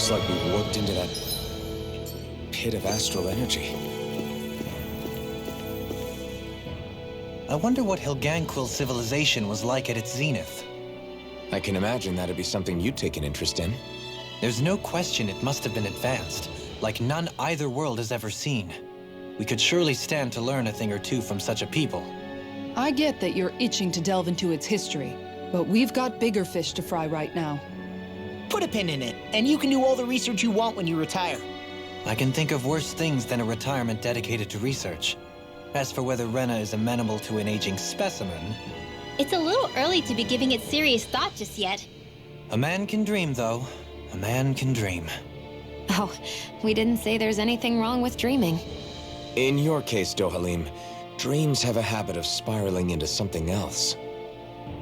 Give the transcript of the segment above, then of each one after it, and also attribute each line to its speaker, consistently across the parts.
Speaker 1: Looks like we warped into that pit of astral energy.
Speaker 2: I wonder what Helganquil civilization was like at its zenith.
Speaker 1: I can imagine that'd be something you'd take an interest in.
Speaker 2: There's no question it must have been advanced, like none either world has ever seen. We could surely stand to learn a thing or two from such a people.
Speaker 3: I get that you're itching to delve into its history, but we've got bigger fish to fry right now.
Speaker 4: Put a pin in it, and you can do all the research you want when you retire.
Speaker 2: I can think of worse things than a retirement dedicated to research. As for whether Rena is amenable to an aging specimen...
Speaker 5: It's a little early to be giving it serious thought just yet.
Speaker 2: A man can dream, though. A man can dream.
Speaker 6: Oh, we didn't say there's anything wrong with dreaming.
Speaker 1: In your case, Dohalim, dreams have a habit of spiraling into something else.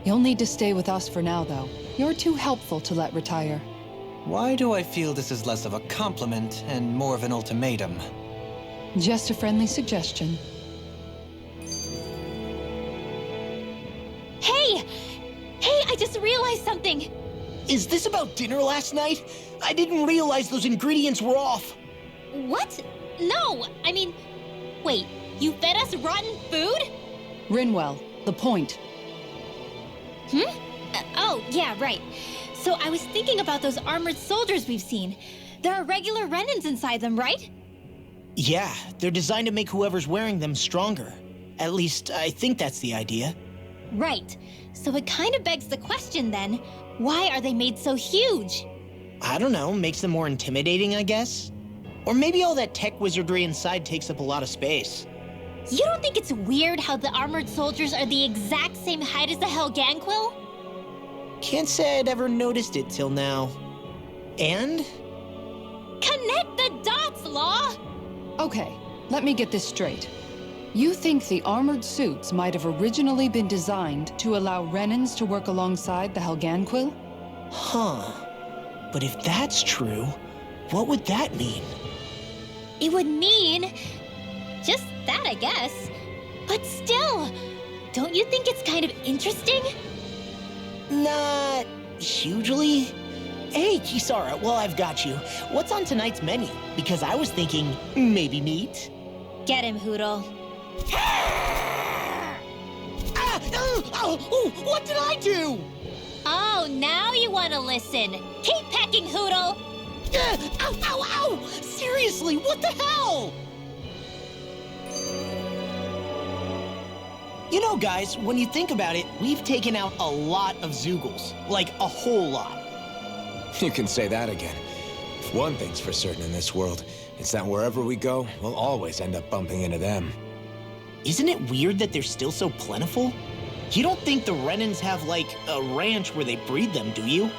Speaker 3: You'll need to stay with us for now, though. You're too helpful to let retire.
Speaker 2: Why do I feel this is less of a compliment and more of an ultimatum?
Speaker 3: Just a friendly suggestion.
Speaker 5: Hey! Hey, I just realized something!
Speaker 4: Is this about dinner last night? I didn't realize those ingredients were off.
Speaker 5: What? No, I mean... Wait, you fed us rotten food?
Speaker 3: Rinwell, the point.
Speaker 5: Oh, yeah, right. So I was thinking about those armored soldiers we've seen. There are regular Renans inside them, right?
Speaker 4: Yeah, they're designed to make whoever's wearing them stronger. At least, I think that's the idea.
Speaker 5: Right. So it kind of begs the question then, why are they made so huge?
Speaker 4: I don't know, makes them more intimidating, I guess? Or maybe all that tech wizardry inside takes up a lot of space.
Speaker 5: You don't think it's weird how the armored soldiers are the exact same height as the Helganquil?
Speaker 4: Can't say I'd ever noticed it till now. And?
Speaker 5: Connect the dots, Law!
Speaker 3: Okay, let me get this straight. You think the armored suits might have originally been designed to allow Renans to work alongside the Helganquil?
Speaker 4: Huh. But if that's true, what would that mean?
Speaker 5: It would mean... just that, I guess. But still, don't you think it's kind of interesting?
Speaker 4: Not hugely. Hey, Kisara, while I've got you, what's on tonight's menu? Because I was thinking maybe meat.
Speaker 5: Get him, Hoodle.
Speaker 4: What did I do?
Speaker 5: Oh, now you want to listen. Keep pecking, Hoodle.
Speaker 4: Ow, ow, ow! Seriously, what the hell? You know, guys, when you think about it, we've taken out a lot of Zeugles. Like, a whole lot.
Speaker 1: You can say that again. If one thing's for certain in this world, it's that wherever we go, we'll always end up bumping into them.
Speaker 4: Isn't it weird that they're still so plentiful? You don't think the Renans have, like, a ranch where they breed them, do you?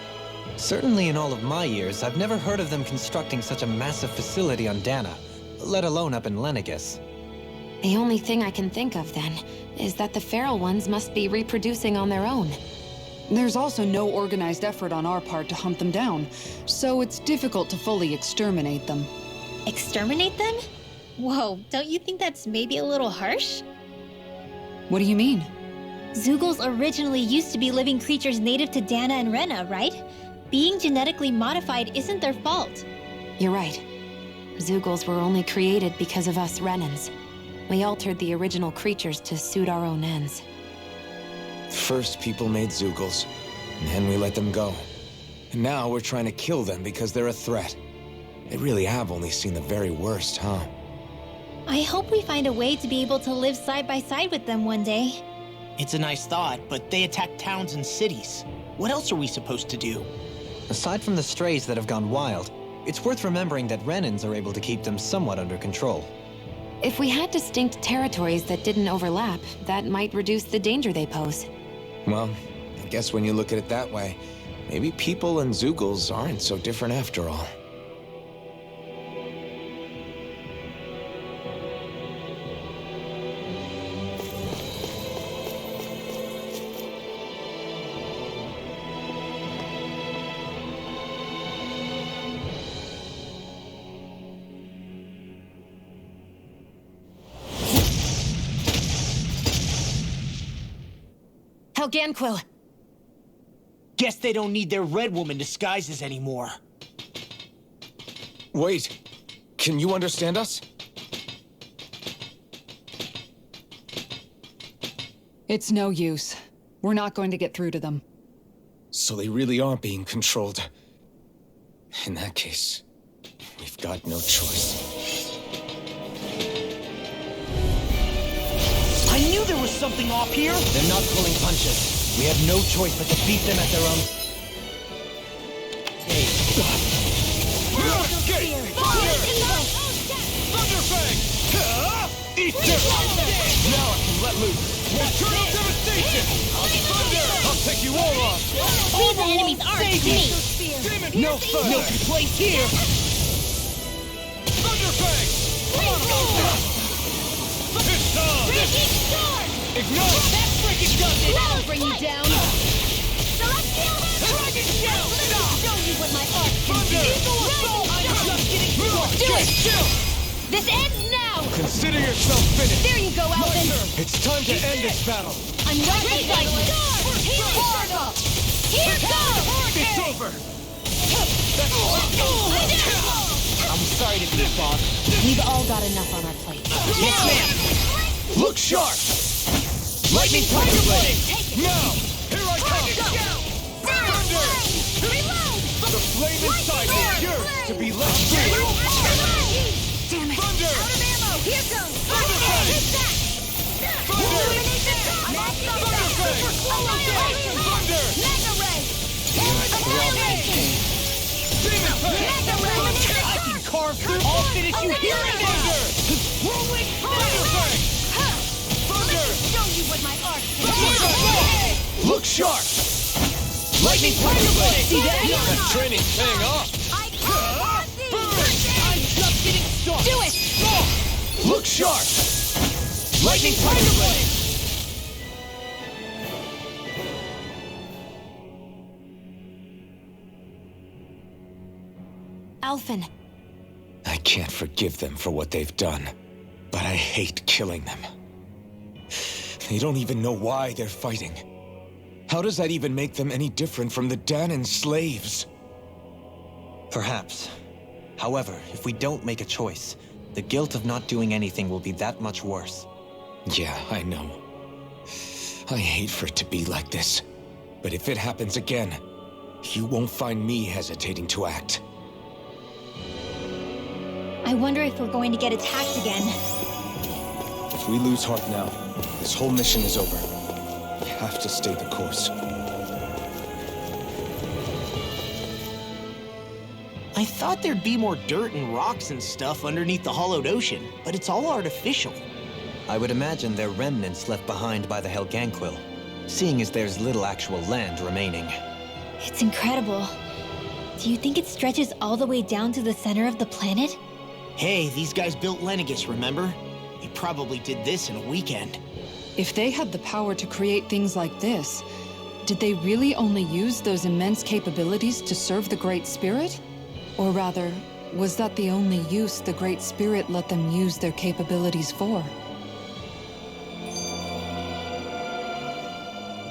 Speaker 2: Certainly in all of my years, I've never heard of them constructing such a massive facility on Dahna, let alone up in Lenegis.
Speaker 6: The only thing I can think of, then, is that the feral ones must be reproducing on their own.
Speaker 3: There's also no organized effort on our part to hunt them down, so it's difficult to fully exterminate them.
Speaker 5: Exterminate them? Whoa, don't you think that's maybe a little harsh?
Speaker 3: What do you mean?
Speaker 5: Zeugles originally used to be living creatures native to Dahna and Rena, right? Being genetically modified isn't their fault.
Speaker 6: You're right. Zeugles were only created because of us Renans. We altered the original creatures to suit our own ends.
Speaker 1: First, people made Zeugles, and then we let them go. And now we're trying to kill them because they're a threat. They really have only seen the very worst, huh?
Speaker 5: I hope we find a way to be able to live side by side with them one day.
Speaker 4: It's a nice thought, but they attack towns and cities. What else are we supposed to do?
Speaker 2: Aside from the strays that have gone wild, it's worth remembering that Renans are able to keep them somewhat under control.
Speaker 6: If we had distinct territories that didn't overlap, that might reduce the danger they pose.
Speaker 1: Well, I guess when you look at it that way, maybe people and Zeugles aren't so different after all.
Speaker 6: Helganquil!
Speaker 4: Guess they don't need their Red Woman disguises anymore.
Speaker 1: Wait, can you understand us?
Speaker 3: It's no use. We're not going to get through to them.
Speaker 1: So they really are being controlled. In that case, we've got no choice.
Speaker 4: I knew there was something off here!
Speaker 2: They're not pulling punches. We have no choice but to beat them at their own... pace.
Speaker 1: Eat this! Now I can let loose! Eternal devastation! Thunder! I'll take you all on!
Speaker 5: Leave the enemy's arc to me!
Speaker 1: No further!
Speaker 4: No place here!
Speaker 1: Thunderfang! It's on! Ignite!
Speaker 4: That freaking does it!
Speaker 5: That'll bring you down! Celestial!
Speaker 4: Dragon Shell!
Speaker 5: Show you what my arc can do!
Speaker 4: I'm just getting started!
Speaker 5: Do it! This ends now!
Speaker 1: Consider yourself finished!
Speaker 5: There you go, Alvin!
Speaker 1: It's time to end this battle!
Speaker 5: I'm not ready! Here goes!
Speaker 1: It's over!
Speaker 4: I'm sorry to be boss.
Speaker 6: We've all got enough on our plates.
Speaker 4: Yes, ma'am!
Speaker 1: Look sharp!
Speaker 4: Lightning Tiger Blade!
Speaker 1: Now! Here I come! Thunder! The flame inside is yours to be left free!
Speaker 5: Damn it!
Speaker 1: Thunder!
Speaker 5: Out of ammo! Here goes!
Speaker 1: Thunderfang!
Speaker 5: Hit that!
Speaker 1: Thunder! Thunder!
Speaker 5: Mega Ray! Annihilation!
Speaker 1: Demon Fang!
Speaker 5: Mega Ray!
Speaker 4: I can carve through! I'll finish you here and now! Rolling
Speaker 1: Thunderfang! Thunder!
Speaker 5: Show you what my arc can do!
Speaker 1: Look sharp!
Speaker 4: Lightning Tiger Blade! See that?
Speaker 1: That training's paying off!
Speaker 5: I can't see!
Speaker 4: I'm just getting started!
Speaker 5: Do it!
Speaker 1: Look sharp!
Speaker 4: Lightning Tiger Blade!
Speaker 6: Alphen,
Speaker 1: I can't forgive them for what they've done, but I hate killing them. They don't even know why they're fighting. How does that even make them any different from the Dahnan slaves?
Speaker 2: Perhaps. However, if we don't make a choice, the guilt of not doing anything will be that much worse.
Speaker 1: Yeah, I know. I hate for it to be like this. But if it happens again, you won't find me hesitating to act.
Speaker 5: I wonder if we're going to get attacked again.
Speaker 1: If we lose heart now, this whole mission is over. We have to stay the course.
Speaker 4: I thought there'd be more dirt and rocks and stuff underneath the hollowed ocean, but it's all artificial.
Speaker 2: I would imagine they're remnants left behind by the Helganquil, seeing as there's little actual land remaining.
Speaker 5: It's incredible. Do you think it stretches all the way down to the center of the planet?
Speaker 4: Hey, these guys built Lenegus, remember? They probably did this in a weekend.
Speaker 3: If they had the power to create things like this, did they really only use those immense capabilities to serve the Great Spirit? Or rather, was that the only use the Great Spirit let them use their capabilities for?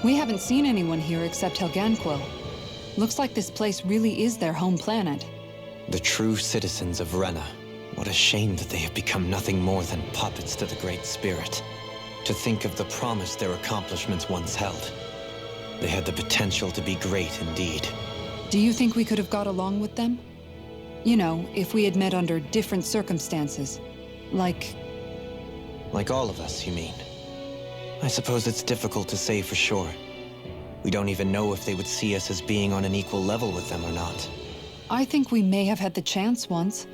Speaker 3: We haven't seen anyone here except Helganquil. Looks like this place really is their home planet.
Speaker 2: The true citizens of Rena. What a shame that they have become nothing more than puppets to the Great Spirit. To think of the promise their accomplishments once held. They had the potential to be great indeed.
Speaker 3: Do you think we could have got along with them? You know, if we had met under different circumstances. Like
Speaker 2: all of us, you mean? I suppose it's difficult to say for sure. We don't even know if they would see us as being on an equal level with them or not.
Speaker 3: I think we may have had the chance once,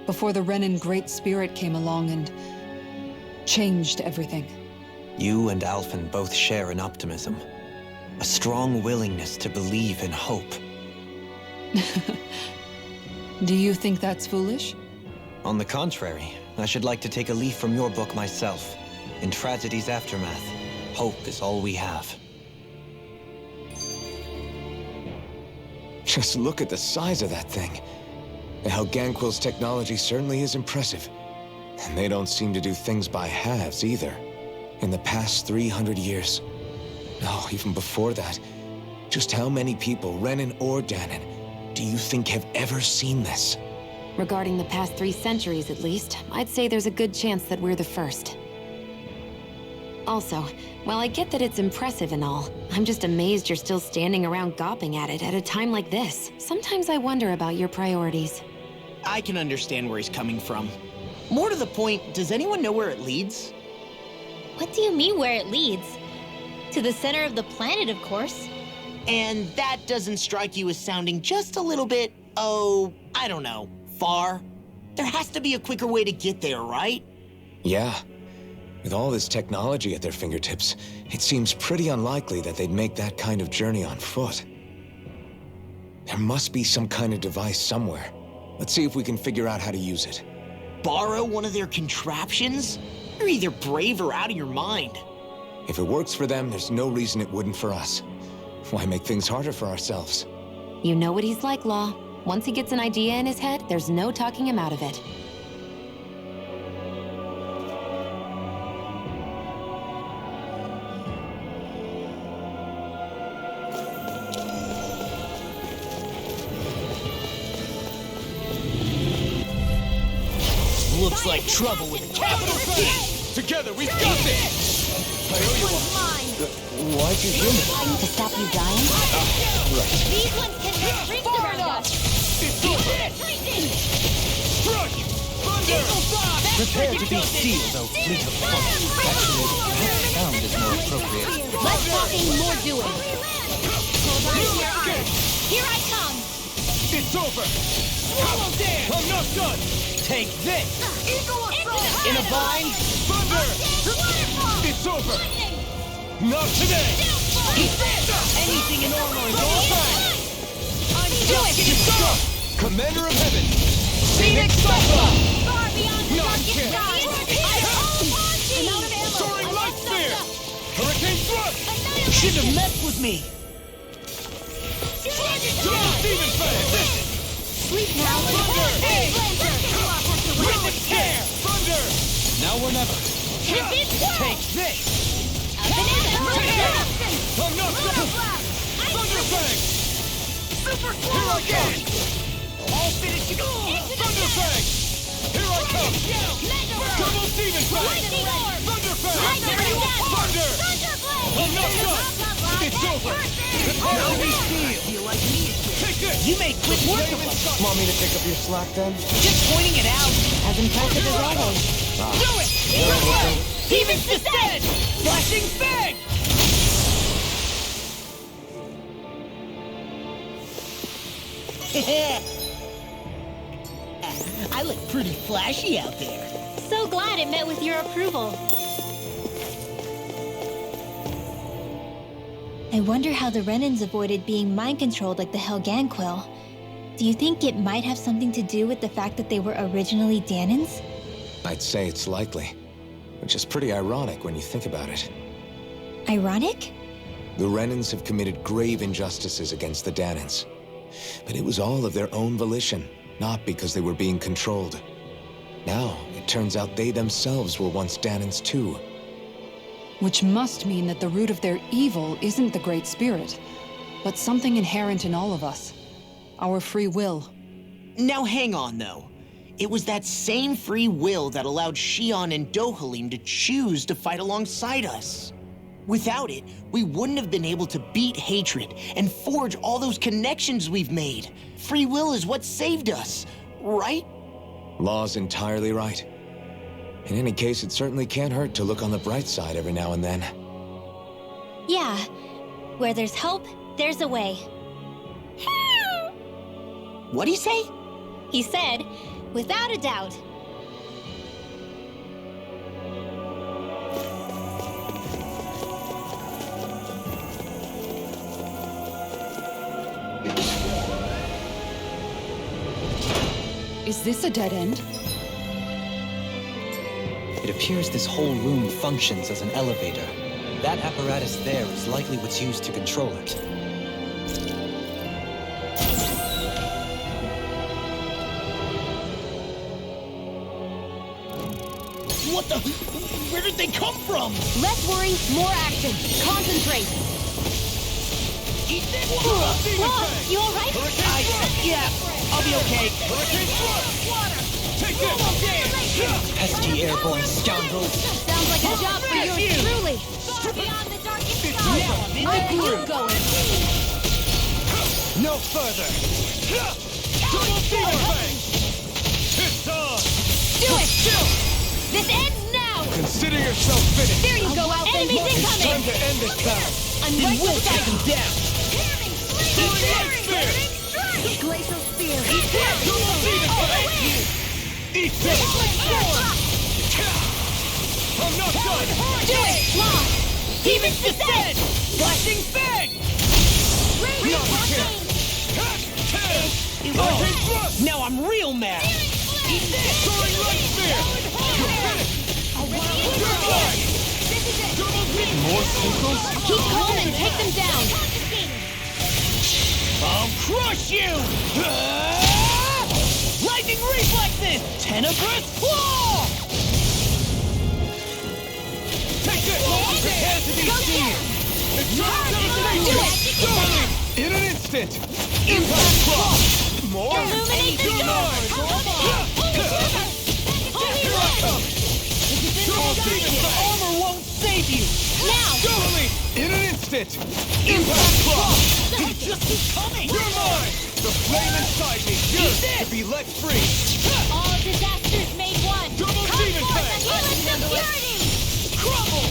Speaker 3: before the Renan Great Spirit came along and changed everything.
Speaker 2: You and Alphen both share an optimism. A strong willingness to believe in hope.
Speaker 3: Do you think that's foolish?
Speaker 2: On the contrary, I should like to take a leaf from your book myself. In tragedy's aftermath, hope is all we have.
Speaker 1: Just look at the size of that thing. The Helganquil's technology certainly is impressive. And they don't seem to do things by halves either. In the past 300 years, no, even before that, just how many people, Renan or Dahnan, do you think have ever seen this?
Speaker 6: Regarding the past 3 centuries, at least, I'd say there's a good chance that we're the first. Also, while I get that it's impressive and all, I'm just amazed you're still standing around gawping at it at a time like this. Sometimes I wonder about your priorities.
Speaker 4: I can understand where he's coming from. More to the point, does anyone know where it leads?
Speaker 5: What do you mean where it leads? To the center of the planet, of course.
Speaker 4: And that doesn't strike you as sounding just a little bit, oh, I don't know, far? There has to be a quicker way to get there, right?
Speaker 1: Yeah. With all this technology at their fingertips, it seems pretty unlikely that they'd make that kind of journey on foot. There must be some kind of device somewhere. Let's see if we can figure out how to use it.
Speaker 4: Borrow one of their contraptions? You're either brave or out of your mind.
Speaker 1: If it works for them, there's no reason it wouldn't for us. Why make things harder for ourselves?
Speaker 6: You know what he's like, Law. Once he gets an idea in his head, there's no talking him out of it.
Speaker 4: Looks like trouble with a capital T!
Speaker 1: Together, we've got this! I owe you one. Why'd you hear me?
Speaker 6: To stop you dying?
Speaker 5: These ones can rip rings around us.
Speaker 1: It's over! Strike! Thunder!
Speaker 2: Prepare to be sealed, O fleet of foot. Actually, perhaps sound is more appropriate.
Speaker 5: Less talking, more doing. Hold on to your arms. Here I come.
Speaker 1: It's over!
Speaker 4: Swallow dance!
Speaker 1: I'm not done!
Speaker 4: Take this!
Speaker 5: Eagle assault!
Speaker 4: In a bind?
Speaker 1: Thunder!
Speaker 5: Waterfall!
Speaker 1: It's over! Not today!
Speaker 4: Anything in armor is all right!
Speaker 5: Do it!
Speaker 1: Commander of Heaven!
Speaker 4: Phoenix Cyclone!
Speaker 5: Far beyond the
Speaker 1: No, I
Speaker 5: darkest
Speaker 1: can't.
Speaker 5: sky! I'm out of ammo!
Speaker 1: Soaring Light Spear! Hurricane Thrust!
Speaker 4: Shouldn't have messed with me!
Speaker 1: Double Demon Fan!
Speaker 5: Sleep now!
Speaker 1: Witness Scare! Thunder!
Speaker 2: Now or never.
Speaker 4: Take this!
Speaker 1: I'm not done! Thunder Fang!
Speaker 5: Super
Speaker 1: Here I come!
Speaker 4: All finish you!
Speaker 1: Thunder Fang! Here I come! Double Demon Fang! Thunder Fang! Thunder! I'm not done! It's over! Prepare to be sealed!
Speaker 4: You like me?
Speaker 1: Take this!
Speaker 4: You made quick work of us!
Speaker 2: Want me to pick up your slack then?
Speaker 4: Just pointing it out!
Speaker 6: As impressive as always.
Speaker 4: Do it! Good work! Demons descend! Flashing Fang! I look pretty flashy out there.
Speaker 5: So glad it met with your approval. I wonder how the Renans avoided being mind-controlled like the Helganquil. Do you think it might have something to do with the fact that they were originally Dahnans?
Speaker 1: I'd say it's likely, which is pretty ironic when you think about it.
Speaker 5: Ironic?
Speaker 1: The Renans have committed grave injustices against the Dahnans. But it was all of their own volition, not because they were being controlled. Now, it turns out they themselves were once Dahnans too.
Speaker 3: Which must mean that the root of their evil isn't the Great Spirit, but something inherent in all of us. Our free will.
Speaker 4: Now hang on, though. It was that same free will that allowed Xion and Dohalim to choose to fight alongside us. Without it, we wouldn't have been able to beat hatred and forge all those connections we've made. Free will is what saved us, right?
Speaker 1: Law's entirely right. In any case, it certainly can't hurt to look on the bright side every now and then.
Speaker 5: Yeah. Where there's hope, there's a way.
Speaker 4: What'd he say?
Speaker 5: He said, without a doubt.
Speaker 3: Is this a dead end?
Speaker 2: It appears this whole room functions as an elevator. That apparatus there is likely what's used to control it.
Speaker 4: What the? Where did they come from?
Speaker 6: Less worry, more action. Concentrate.
Speaker 4: Eat this!
Speaker 5: Whoa, you alright?
Speaker 4: Yeah, I'll be okay.
Speaker 1: Take this!
Speaker 2: Pesky airborne scoundrels!
Speaker 5: Sounds like a job for you truly. Beyond the darkest sky. Where are you going?
Speaker 1: No further! Double Demon Fang! It's on!
Speaker 5: Do it! This ends now!
Speaker 1: Consider yourself finished!
Speaker 5: There you go, Alpha! Enemies
Speaker 1: It's
Speaker 5: incoming!
Speaker 1: time to end this battle!
Speaker 5: I'm right beside you!
Speaker 2: down!
Speaker 5: Glacial Spear!
Speaker 1: Double Demon Fang! Eat this! I'm not done!
Speaker 5: Do it! Lock! Demons descend!
Speaker 2: Flashing Fang! Now I'm real mad!
Speaker 1: Soaring Light Spear! You're finished! More circles?
Speaker 5: Keep calm and take them down!
Speaker 2: I'll crush you! Lightning reflexes! Tenebrous claw!
Speaker 1: Take this! Prepare to be seen! It's time to do it! In an instant! Impact Claw! More?
Speaker 5: Illuminate the
Speaker 1: You're mine! Here I come! Double Demon Fang!
Speaker 2: Armor won't save you!
Speaker 5: Now!
Speaker 1: Totally! In an instant! Impact Claw!
Speaker 2: Just keep coming!
Speaker 1: You're mine! The flame inside me yearns to be let free!
Speaker 5: All disasters made one!
Speaker 1: Double Demon Fang!
Speaker 5: Security!
Speaker 2: Crumble!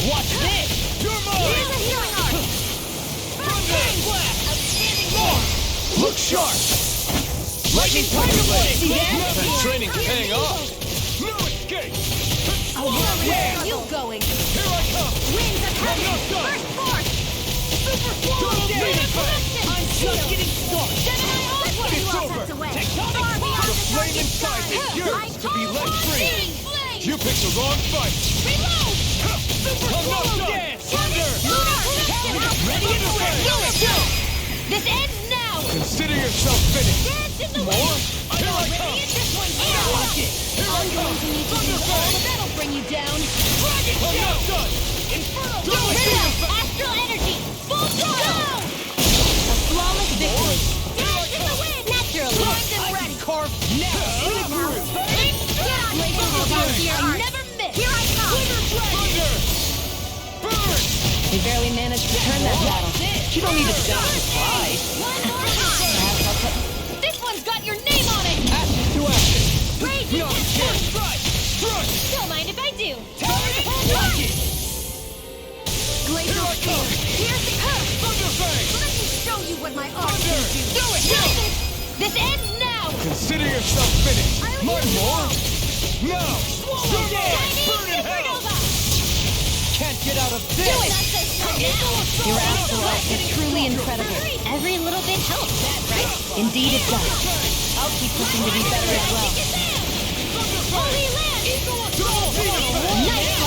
Speaker 2: Watch this!
Speaker 1: You're
Speaker 5: Here's a
Speaker 1: mine!
Speaker 5: healing art!
Speaker 1: Look sharp! Lightning Tiger Blade! That training's paying off! No escape!
Speaker 5: Where are you going?
Speaker 1: Here I come!
Speaker 5: Winds of heaven!
Speaker 1: not done.
Speaker 5: Burst forth! Super
Speaker 1: Double Demon Fang!
Speaker 2: I'm just getting started!
Speaker 5: Send my onslaught!
Speaker 1: It's
Speaker 5: You
Speaker 1: over.
Speaker 5: offense away!
Speaker 2: Tectonic
Speaker 5: Far beyond
Speaker 1: The
Speaker 5: the
Speaker 1: flame
Speaker 5: darkest
Speaker 1: inside me
Speaker 5: sky.
Speaker 1: yearns to be let free!
Speaker 5: Flame!
Speaker 1: You picked the wrong fight!
Speaker 5: Reload!
Speaker 1: I'm not done! Thunder!
Speaker 5: Lunar collection!
Speaker 1: Ready in the fang!
Speaker 5: This ends now!
Speaker 1: Consider yourself finished!
Speaker 5: Dance in the
Speaker 1: More?
Speaker 5: wind!
Speaker 1: Here I come!
Speaker 5: This one's here!
Speaker 1: Here I
Speaker 5: I'm
Speaker 1: come!
Speaker 5: going to need to
Speaker 1: Thunder
Speaker 5: use all
Speaker 1: Fang!
Speaker 5: that'll bring you down!
Speaker 1: I'm not done! Double
Speaker 5: Rid
Speaker 1: Demon
Speaker 5: of
Speaker 1: Fang!
Speaker 5: astral energy! Full throttle! A flawless victory! Dance in the wind! Naturally! Primed and ready!
Speaker 2: Carve now!
Speaker 5: I'll never miss! Here I come!
Speaker 1: Thunder! Burn!
Speaker 6: We barely managed to turn that battle.
Speaker 2: You don't need to sound surprised!
Speaker 5: One more time! This one's got your name on it!
Speaker 1: Action to action!
Speaker 5: Great!
Speaker 1: No escape! Strike!
Speaker 5: Don't mind if I do!
Speaker 1: Watch it!
Speaker 5: Glacial
Speaker 1: Here I come!
Speaker 5: Here's the curve!
Speaker 1: Thunder Fang!
Speaker 5: Let me show you what my art
Speaker 1: Thunder!
Speaker 5: can do!
Speaker 1: Do it!
Speaker 5: This ends now!
Speaker 1: Consider yourself finished!
Speaker 5: I
Speaker 1: One
Speaker 5: will
Speaker 1: more! Now! You're mine! Burn in hell!
Speaker 2: Can't get out of
Speaker 5: Do
Speaker 2: this!
Speaker 5: it!
Speaker 6: Your astral art is truly incredible.
Speaker 5: Every little bit helps, right?
Speaker 6: Indeed it does. I'll keep pushing to be better as well.
Speaker 5: Holy land! Nice!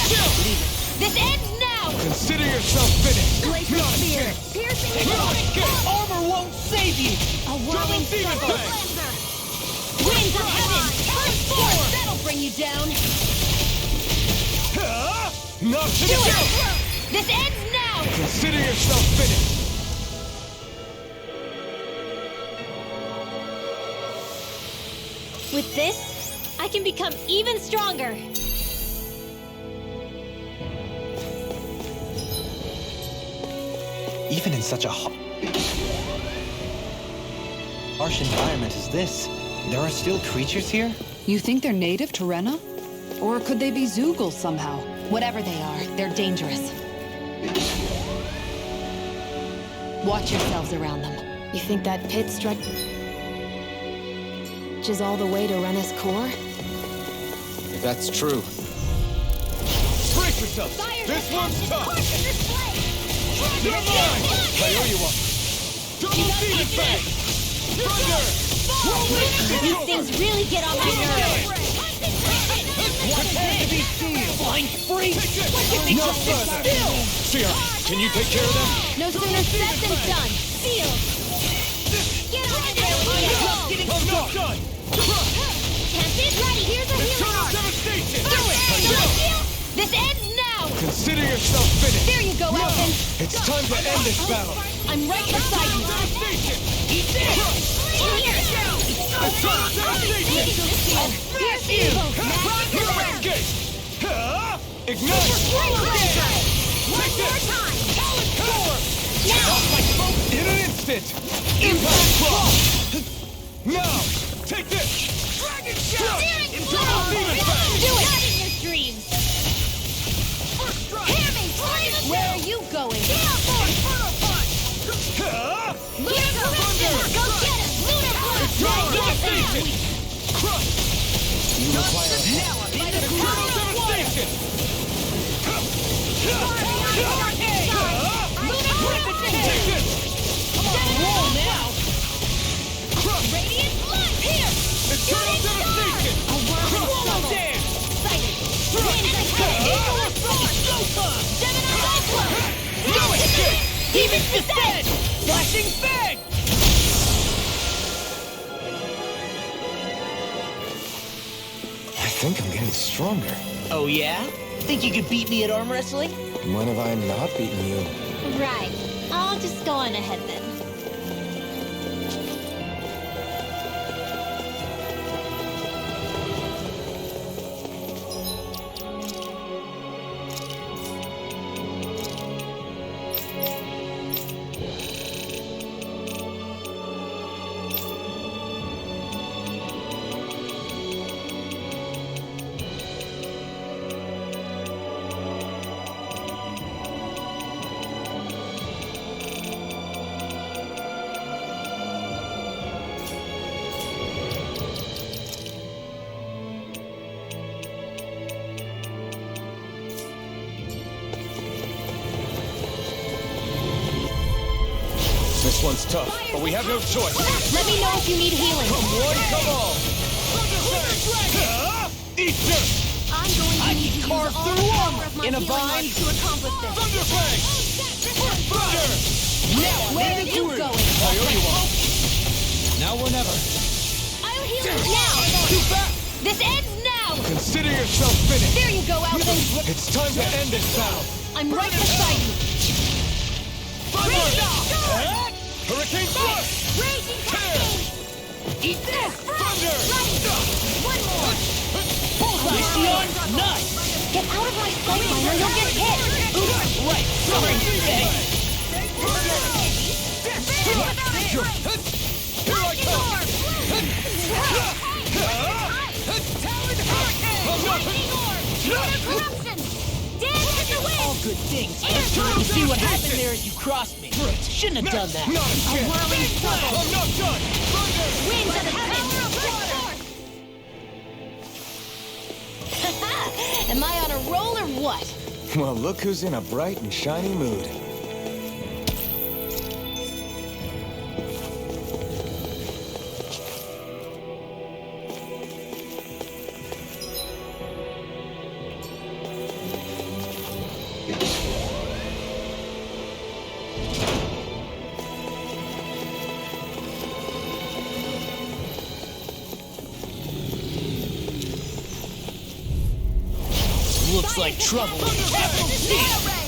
Speaker 5: Do it! This ends now!
Speaker 1: Consider yourself finished!
Speaker 5: Glacial
Speaker 1: Not a
Speaker 5: Spear!
Speaker 1: chance!
Speaker 5: Piercing the
Speaker 1: Not a
Speaker 5: dark!
Speaker 1: escape!
Speaker 2: Armor won't save you!
Speaker 5: A whirling
Speaker 1: Demon
Speaker 5: circle!
Speaker 1: Fang!
Speaker 5: Winds of heaven! Burst forth! That'll bring you down!
Speaker 1: Not to
Speaker 5: Do
Speaker 1: the kill!
Speaker 5: it! This ends now!
Speaker 1: Consider yourself finished!
Speaker 5: With this, I can become even stronger!
Speaker 2: Even in such a harsh environment as this, there are still creatures here?
Speaker 3: You think they're native to Rena? Or could they be Zoogles somehow?
Speaker 6: Whatever they are, they're dangerous. Watch yourselves around them. You think that pit stretches all the way to Rena's core?
Speaker 1: If that's true. Brace yourself! This one's tough! You're mine! I owe you one! Double Demon Fang! Thunder!
Speaker 5: These things really get on my nerves!
Speaker 1: Prepare to be sealed!
Speaker 2: Flying free!
Speaker 1: No further! Sierra, can you take care of them?
Speaker 5: No sooner said than done! Sealed! Get on there!
Speaker 1: I'm not done!
Speaker 5: Can't be ready! Here's a healing
Speaker 1: Eternal
Speaker 5: art!
Speaker 1: devastation!
Speaker 5: This ends now!
Speaker 1: Consider yourself finished!
Speaker 5: There you go, Elfin!
Speaker 1: It's time to end this battle!
Speaker 5: I'm right beside you!
Speaker 1: Devastation!
Speaker 7: Eat this!
Speaker 1: Ignite!
Speaker 7: One more time! Talent core!
Speaker 1: In an instant! Impact Claw! Now! Take this!
Speaker 7: Dragon shot!
Speaker 1: Internal demon effect!
Speaker 7: Do it! Not in your dreams! First strike! Hear me! Where are you going? Gale Force! Inferno Punch! Lunar Collision! Go get him! Lunar Blast!
Speaker 1: Devastation! Crush! You require
Speaker 7: Now I'm by the
Speaker 1: Internal
Speaker 7: power of water!
Speaker 1: devastation!
Speaker 7: Lunar Precipitation!
Speaker 1: Take this!
Speaker 7: Come on, roll now!
Speaker 1: Crush!
Speaker 7: Radiant Blood! Here!
Speaker 1: Internal devastation!
Speaker 7: A worm
Speaker 1: Crush!
Speaker 7: swallow!
Speaker 1: Dance!
Speaker 7: Cited! Winds ahead! Eagle Force! Showtime! Gemini Aqua!
Speaker 1: Do it!
Speaker 7: Demon's Descent!
Speaker 1: Flashing Fang! I think I'm getting stronger.
Speaker 4: Oh yeah? Think you could beat me at arm wrestling?
Speaker 1: When have I not beaten you?
Speaker 5: Right. I'll just go on ahead then.
Speaker 1: This one's tough, but we have no choice.
Speaker 7: Let me know if you need healing.
Speaker 1: Come one, come all! Eat dirt!
Speaker 7: I'm going to need to use all the power of my
Speaker 4: in a
Speaker 7: healing
Speaker 4: bind.
Speaker 7: arts to accomplish this.
Speaker 1: Thunder Fang! Thunder!
Speaker 7: Now, where are you going?
Speaker 2: Now or never.
Speaker 7: I'll heal you now.
Speaker 1: Too fast!
Speaker 7: This ends now.
Speaker 1: Consider yourself finished.
Speaker 7: There you go, Alvin.
Speaker 1: It's time to end this battle.
Speaker 7: I'm right beside you.
Speaker 1: Hurricane Thrust!
Speaker 7: Raging Cascade. Eat this.
Speaker 1: Thunder!
Speaker 7: One more.
Speaker 4: Mission nice!
Speaker 7: Get out of my sight, Minor. You'll get hit.
Speaker 4: Right, covering
Speaker 1: Here I come!
Speaker 4: all good things. You see what happened there as you crossed me. Shouldn't have done that.
Speaker 1: Not a chance!
Speaker 7: whirling circle.
Speaker 1: I'm not done! Thunder!
Speaker 7: Winds of power of water.
Speaker 6: Am I on a roll or what?
Speaker 1: Well, look who's in a bright and shiny mood.
Speaker 4: Looks like trouble.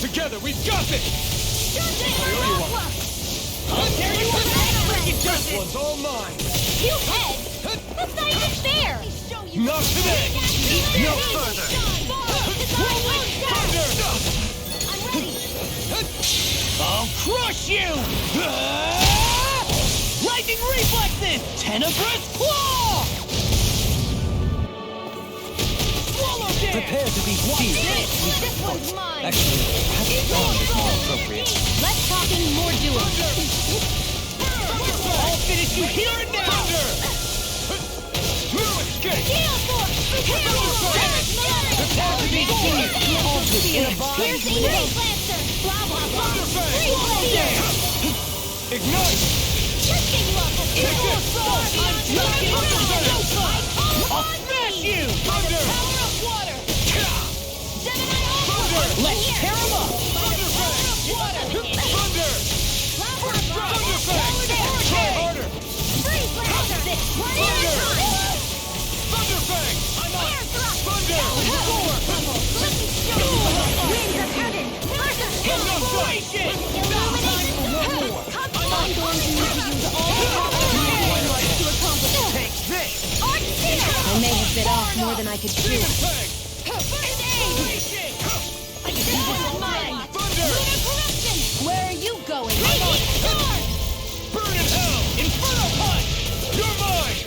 Speaker 1: Together, we've got this! This one's all mine!
Speaker 7: You head. That's not even fair.
Speaker 1: Not today! No further!
Speaker 7: I'm ready.
Speaker 4: I'll crush you! Lightning reflexes! Tenebrous claw! Swallow dance!
Speaker 2: Prepare to be seized.
Speaker 7: This one's mine.
Speaker 2: Actually, having fun is more appropriate.
Speaker 7: Less talking, more doing.
Speaker 4: I'll finish you here and now!
Speaker 1: No escape!
Speaker 7: Heal Force!
Speaker 4: Prepare to be seized! All good in a bind.
Speaker 7: Piercing Great Lancer! Blah, blah, blah. Great Lancer!
Speaker 1: Ignite!
Speaker 7: Testing level!
Speaker 4: I'm joking! I'll smash you!
Speaker 7: Thunder! Power of water! Gemini Aqua!
Speaker 4: Let's tear him up!
Speaker 1: Thunder! Try harder!
Speaker 7: Freeze Lancer! One at a time!
Speaker 1: Thunderfang!
Speaker 7: I'm on!
Speaker 1: Thunder!
Speaker 7: Winds of heaven! Versus
Speaker 4: Celebration!
Speaker 7: Illuminate! I'm going to need to use all
Speaker 6: That's more than I could chew.
Speaker 7: I can do this in mine. Lunar corruption. Where are you going? Radiant storm.
Speaker 1: Burn in hell! Inferno punch! You're mine!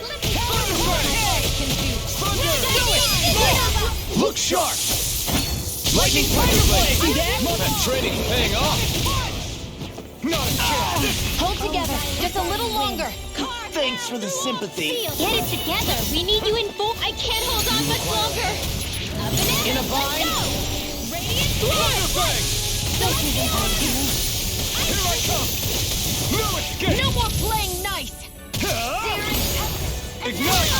Speaker 7: Let me show you what I can do.
Speaker 1: Thunder! Look sharp! Lightning Thunder Blade! That training's paying off! Not a chance!
Speaker 7: Hold together. Just a little longer.
Speaker 4: Thanks for the sympathy.
Speaker 5: Get it together. We need you in full. I can't hold on much longer. Up and
Speaker 1: In a bind?
Speaker 7: Radiant
Speaker 1: Thunder Fang! Here I come! No escape!
Speaker 7: No more playing nice.
Speaker 1: Ignite!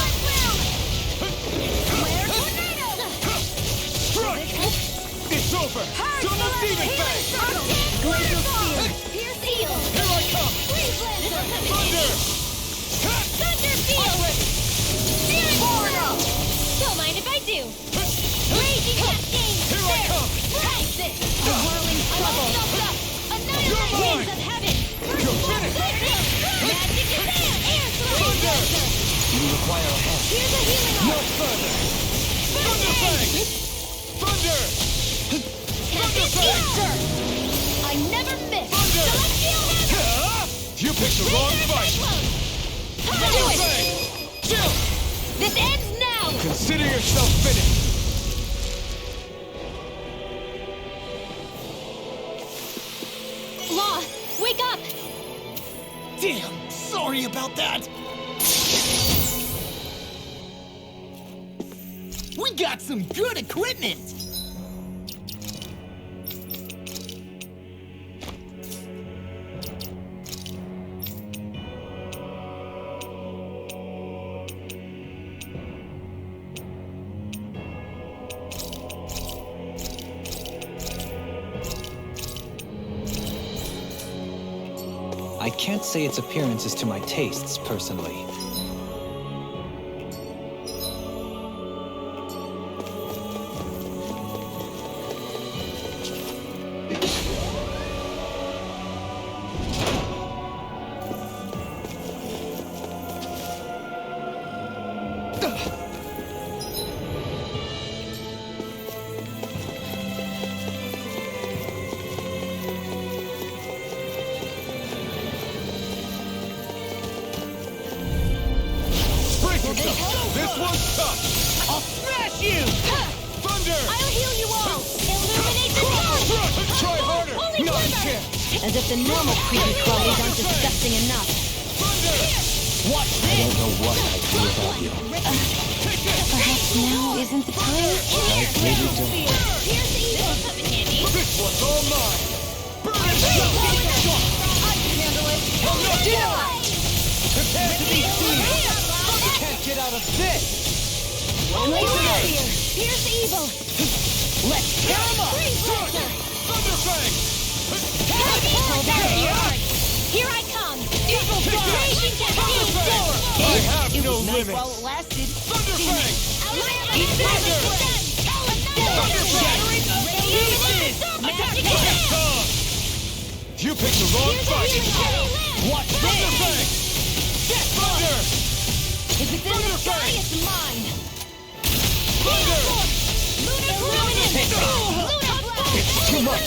Speaker 1: Strike! It's over! Double Demon Fang!
Speaker 7: Glacial Spear. Pierce Eel.
Speaker 1: Here I come! Thunder!
Speaker 7: Thunder Field. Searing Portal. Don't mind if I do. Raging Cascade.
Speaker 1: Here I come!
Speaker 7: Rise this. A whirling trouble. Annihilate winds of heaven.
Speaker 1: You're finished!
Speaker 7: Magic Kazam. Air
Speaker 1: Thunder! You require a hand.
Speaker 7: Here's a healing
Speaker 1: No further! Thunder Fang! Thunder! Thunder Fang!
Speaker 7: I never miss.
Speaker 1: Thunder!
Speaker 7: Celestial Hammer.
Speaker 1: You picked the wrong fight!
Speaker 7: Do it.
Speaker 1: Fang! Chill!
Speaker 7: This ends now.
Speaker 1: Consider yourself finished!
Speaker 7: Law, wake up.
Speaker 4: Damn, sorry about that. We got some good equipment.
Speaker 2: I can't say its appearance is to my tastes, personally.
Speaker 1: This one's tough!
Speaker 4: I'll smash you!
Speaker 1: Thunder!
Speaker 7: I'll heal you all. Illuminate the dark.
Speaker 1: Try harder!
Speaker 7: Holy
Speaker 1: Not a
Speaker 7: Quiver.
Speaker 1: chance!
Speaker 6: As if the normal creepy crawlies aren't disgusting enough.
Speaker 1: Thunder!
Speaker 4: Watch
Speaker 2: I don't know what I'd do without you.
Speaker 1: Take this!
Speaker 6: Perhaps now isn't the time?
Speaker 2: I really don't.
Speaker 7: Here's evil. Come in handy.
Speaker 1: This one's all mine! Burn it!
Speaker 7: I can handle it.
Speaker 1: Prepare to be seen! Can't get out of this!
Speaker 7: Pierce evil.
Speaker 4: Let's tear him up!
Speaker 1: Thunder Fang!
Speaker 7: Hold on to your heart. Here I come. Evil Raging Cascade Sword.
Speaker 1: I have
Speaker 4: It
Speaker 1: no
Speaker 4: was nice
Speaker 1: limits!
Speaker 4: while it lasted.
Speaker 1: Thunder Fang!
Speaker 7: Magic Kazam.
Speaker 1: You picked the wrong fight!
Speaker 4: Watch
Speaker 1: Thunder
Speaker 4: this!
Speaker 1: Fang! Thunder!
Speaker 7: If it's in the sky, it's mine.
Speaker 1: Thunder!
Speaker 7: Lunar Illuminate. Lunar Blast.
Speaker 1: It's too much!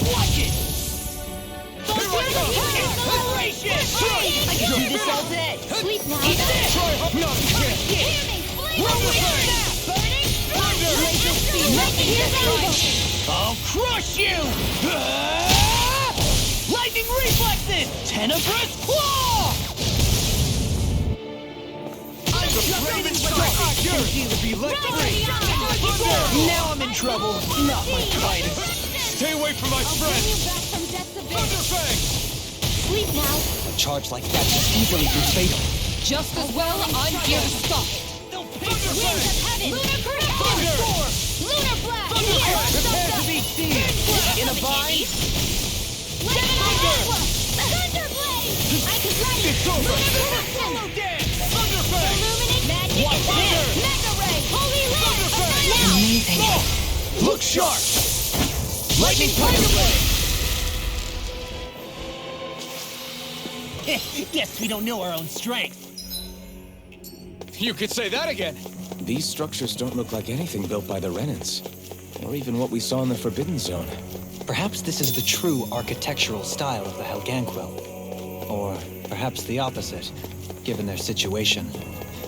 Speaker 4: Watch it!
Speaker 1: Here I come!
Speaker 7: I can do this all day. Sleep now.
Speaker 1: Try hard! Not a chance! Thunder Fang!
Speaker 4: I'll crush you! Lightning reflexes! Tenebrous claw!
Speaker 1: The Raven strike! Yours to be let free!
Speaker 4: Now I'm in trouble. Not my finest.
Speaker 1: Stay away from my friend! Thunder Fang!
Speaker 7: Sleep now.
Speaker 2: A charge like that could easily be fatal.
Speaker 7: Just as well, I'm here to stop it.
Speaker 1: Thunder Fang!
Speaker 7: Heaven. Lunar
Speaker 1: Thunder!
Speaker 7: Lunar Blast.
Speaker 1: Thunder Fang!
Speaker 4: Prepare to be seen. In a bind?
Speaker 7: Thunder Blade. I can ride it.
Speaker 1: It's over!
Speaker 7: Lunar
Speaker 1: Dance! Thunder Fang!
Speaker 7: Illuminate magic.
Speaker 1: Watch thunder!
Speaker 7: Mega Ray. Holy
Speaker 1: Thunder Fang!
Speaker 7: Now.
Speaker 1: Look sharp! Lightning Thunder Blade!
Speaker 4: Guess we don't know our own strength.
Speaker 1: You could say that again. These structures don't look like anything built by the Renans, or even what we saw in the Forbidden Zone.
Speaker 2: Perhaps this is the true architectural style of the Helganquil. Or perhaps the opposite, given their situation.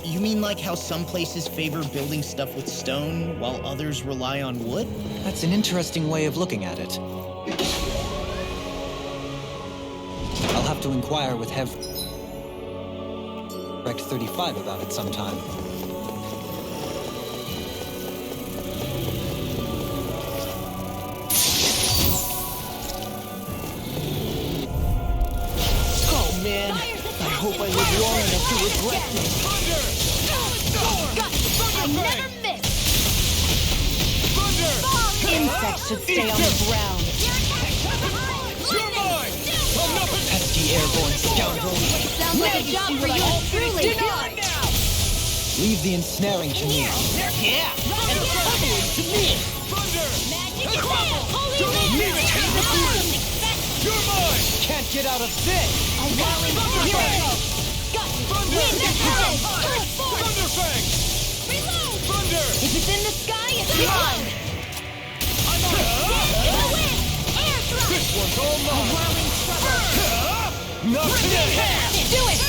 Speaker 4: You mean like how some places favor building stuff with stone, while others rely on wood?
Speaker 2: That's an interesting way of looking at it. I'll have to inquire with Rect 35 about it sometime.
Speaker 4: Oh man, I hope I live long enough to regret this.
Speaker 7: I never miss! Insects should stay on the ground.
Speaker 2: Pesky airborne scoundrel!
Speaker 7: Sounds like a job for you, truly.
Speaker 2: Leave the ensnaring to me.
Speaker 4: Yeah, and the pummeling to me.
Speaker 7: Magic Holy Wind!
Speaker 1: You're mine!
Speaker 2: Can't get out of this!
Speaker 7: A whirling hero! Wind ahead!
Speaker 1: Thunderfang!
Speaker 7: Reload!
Speaker 1: Thunder!
Speaker 7: If it's in the sky, it's mine! The wind! Air thrust!
Speaker 1: This one's all
Speaker 7: A
Speaker 1: mine!
Speaker 7: whirling struggle!
Speaker 1: Not today!
Speaker 7: Do it!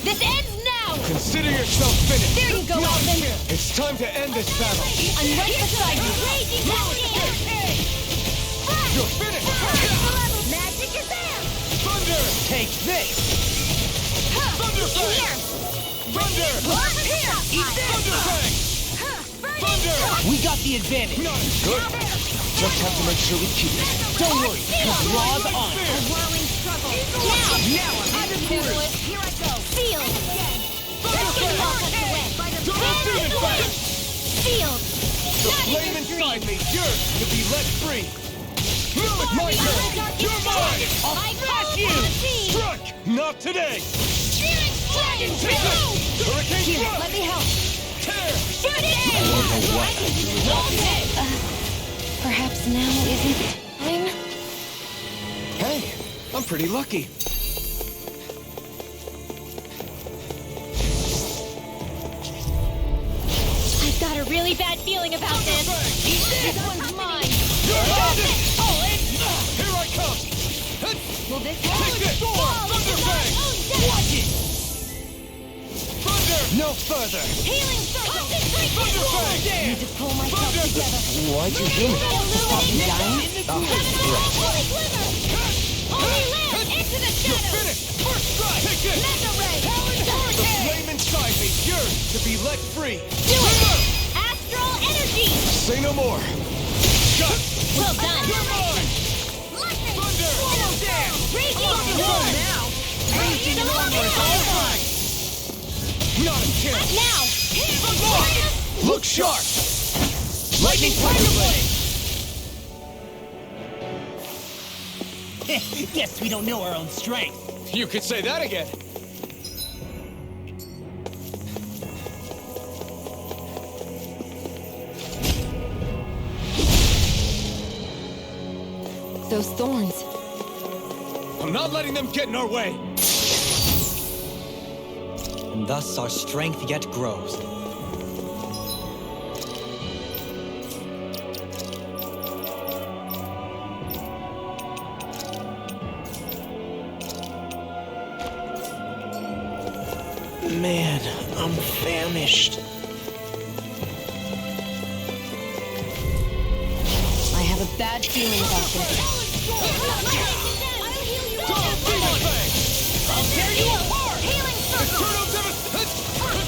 Speaker 7: This ends now!
Speaker 1: Consider yourself finished!
Speaker 7: There you go, Alvin!
Speaker 1: It's time to end this battle!
Speaker 7: I'm right beside you! Raging Hurricane!
Speaker 1: You're finished!
Speaker 7: Magic is there!
Speaker 1: Thunder!
Speaker 2: Take this!
Speaker 1: Thunderfang! Thunder! Thunderfang! Thunder!
Speaker 2: We got the advantage!
Speaker 1: Not as good! Just have to make sure we keep it.
Speaker 2: Don't worry, because Raw's on!
Speaker 7: A whirling struggle! Now I'm handle it! Here I go! Field! Field!
Speaker 1: The flame inside me yearns to be let free! My turn! You're mine!
Speaker 7: I'll crush you!
Speaker 1: Struck! Not today!
Speaker 7: Dragon
Speaker 1: Hurricane
Speaker 7: Here,
Speaker 1: thrust!
Speaker 7: let me help!
Speaker 1: Tear!
Speaker 7: Shoot it!
Speaker 6: Perhaps now isn't the time?
Speaker 1: Hey, I'm pretty lucky.
Speaker 7: I've got a really bad feeling about this. This one's mine.
Speaker 1: Here I come!
Speaker 7: Will this
Speaker 1: Take it! Thunderfang!
Speaker 7: Watch it!
Speaker 1: Thunder!
Speaker 2: No further!
Speaker 7: Healing circle!
Speaker 1: Thunderfang!
Speaker 7: Need to pull myself together.
Speaker 1: Why'd you do it?
Speaker 7: Stop me dying?
Speaker 1: Right.
Speaker 7: Holy glimmer! Holy land! Into the
Speaker 1: You're
Speaker 7: shadows!
Speaker 1: finished! First strike! Take it!
Speaker 7: Mega ray!
Speaker 1: The
Speaker 7: Hurricane!
Speaker 1: flame inside me yearns to be let free!
Speaker 7: Do it! Astral energy!
Speaker 1: Say no more! Shut!
Speaker 7: Well done!
Speaker 1: You're mine!
Speaker 7: Lightning!
Speaker 1: Thunder!
Speaker 7: Raging
Speaker 1: Thunderfang!
Speaker 7: now!
Speaker 1: Raging armor is all mine! Not a chance!
Speaker 7: Now!
Speaker 1: Look sharp! Lightning Thunder Blade!
Speaker 4: Guess we don't know our own strength.
Speaker 1: You could say that again!
Speaker 6: Those thorns.
Speaker 1: I'm not letting them get in our way!
Speaker 2: And thus our strength yet grows.
Speaker 4: Man, I'm famished.
Speaker 6: I have a bad feeling about this.
Speaker 7: I'll tear you apart! Healing circle!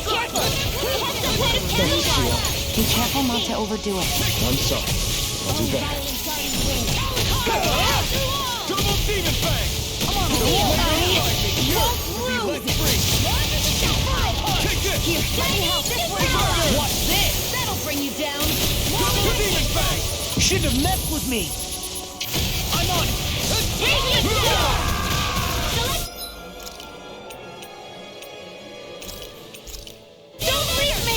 Speaker 7: Careful! We have some way to carry.
Speaker 6: Be careful not to overdo it.
Speaker 1: I'm sorry. I'll do better. Double Demon Fang!
Speaker 7: Don't lose!
Speaker 1: Take this!
Speaker 7: Here, let me help. This way.
Speaker 4: What's this?
Speaker 7: That'll bring you down.
Speaker 1: Double Demon Fang!
Speaker 4: Shouldn't have messed with me. I'm on it.
Speaker 7: Don't leave me!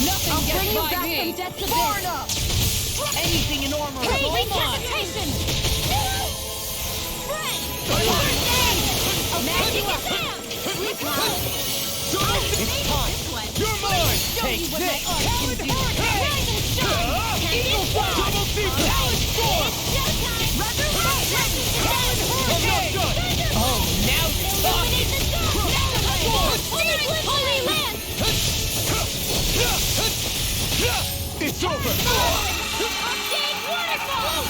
Speaker 7: Nothing I'll bring you back from death's abyss.
Speaker 4: Anything in armor is
Speaker 7: Hey,
Speaker 4: all mine.
Speaker 7: recapitation! Magic is out!
Speaker 1: It's time! You're mine!
Speaker 7: Take this!
Speaker 1: Talon
Speaker 7: Rise and shine! Eagle Fly!
Speaker 1: Double Team Talon Storm!
Speaker 7: Showtime! Resurrection!
Speaker 1: I'm not done!
Speaker 7: Oh, now you're talking! Illuminate the sky! Holy Lance!
Speaker 1: It's over!
Speaker 7: Arcane Waterfall!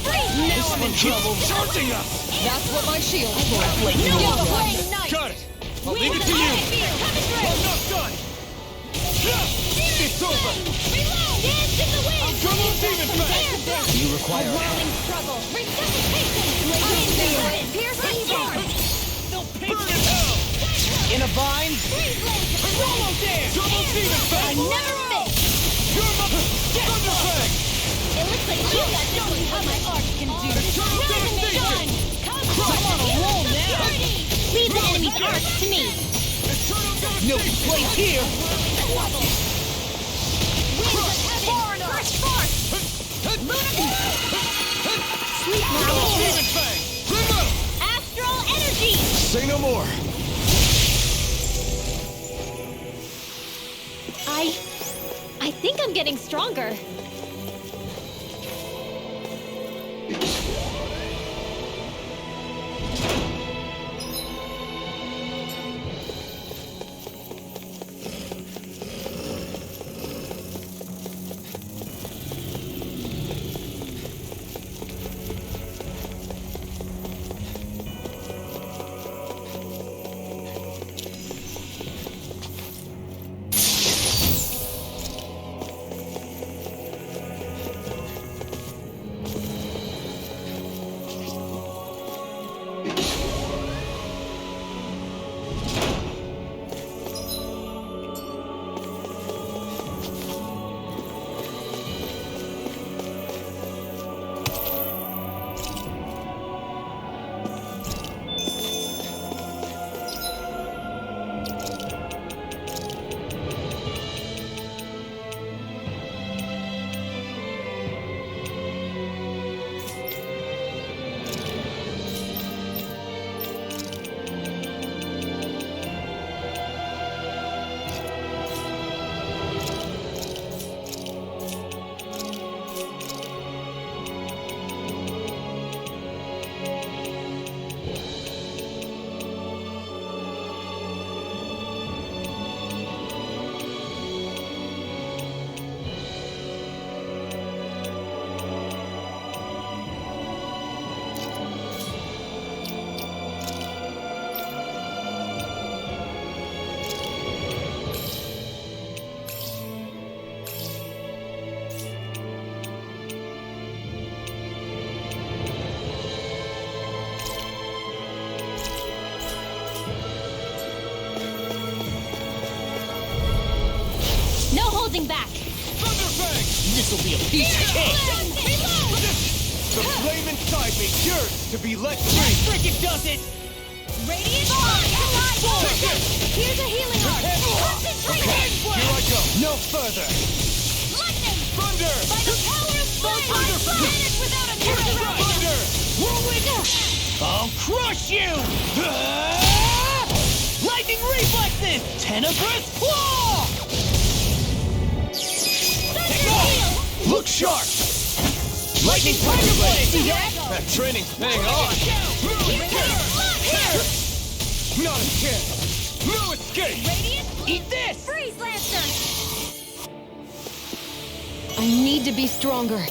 Speaker 7: Freeze!
Speaker 1: Now I'm in trouble! Charging us!
Speaker 3: That's what my shield's for.
Speaker 7: No playing night!
Speaker 1: Got it! I'll leave it to you! I'm not done! It's over!
Speaker 7: Reload! Dance in the wind!
Speaker 1: Double Demon Fang!
Speaker 2: Do you require
Speaker 7: Rolling struggle! Resuscitation! Blazing piercing storm!
Speaker 1: Burn in hell!
Speaker 2: in a bind?
Speaker 7: Freeze laser! Roll dance!
Speaker 1: Double Demon
Speaker 7: I
Speaker 1: Fang!
Speaker 7: never miss!
Speaker 1: You're my... Thunder Fang!
Speaker 7: It looks like you got show me how my art can do this!
Speaker 1: Eternal
Speaker 7: Rise and
Speaker 1: devastation!
Speaker 7: shine! I'm on a roll now! Leave the enemy's arts to me!
Speaker 1: Eternal
Speaker 2: No
Speaker 1: devastation!
Speaker 2: place here!
Speaker 7: Far enough! First force! Sleep
Speaker 1: Double
Speaker 7: now!
Speaker 1: Demon Fang! Remote!
Speaker 7: Astral energy!
Speaker 1: Say no more!
Speaker 5: I think I'm getting stronger.
Speaker 7: No holding back!
Speaker 1: Thunder Fang!
Speaker 2: This'll be a piece of cake!
Speaker 1: The flame inside me yearns to be let free!
Speaker 2: Frickin' does it!
Speaker 7: Radiant Fire!
Speaker 1: Take this!
Speaker 7: Here's a healing art! Concentration!
Speaker 1: Here I go! No further!
Speaker 7: Lightning!
Speaker 1: Thunder!
Speaker 7: By the power of flame! I vanish without a trace!
Speaker 1: Thunder!
Speaker 2: Whirlwind! I'll crush you! Lightning reflexes! Tenebrous claw!
Speaker 1: Look sharp!
Speaker 2: Lightning tiger blade!
Speaker 7: See that?
Speaker 1: That training's paying off! Not a chance! No escape!
Speaker 7: Radiant!
Speaker 2: Eat this!
Speaker 7: Freeze Lancer!
Speaker 6: I need to be stronger.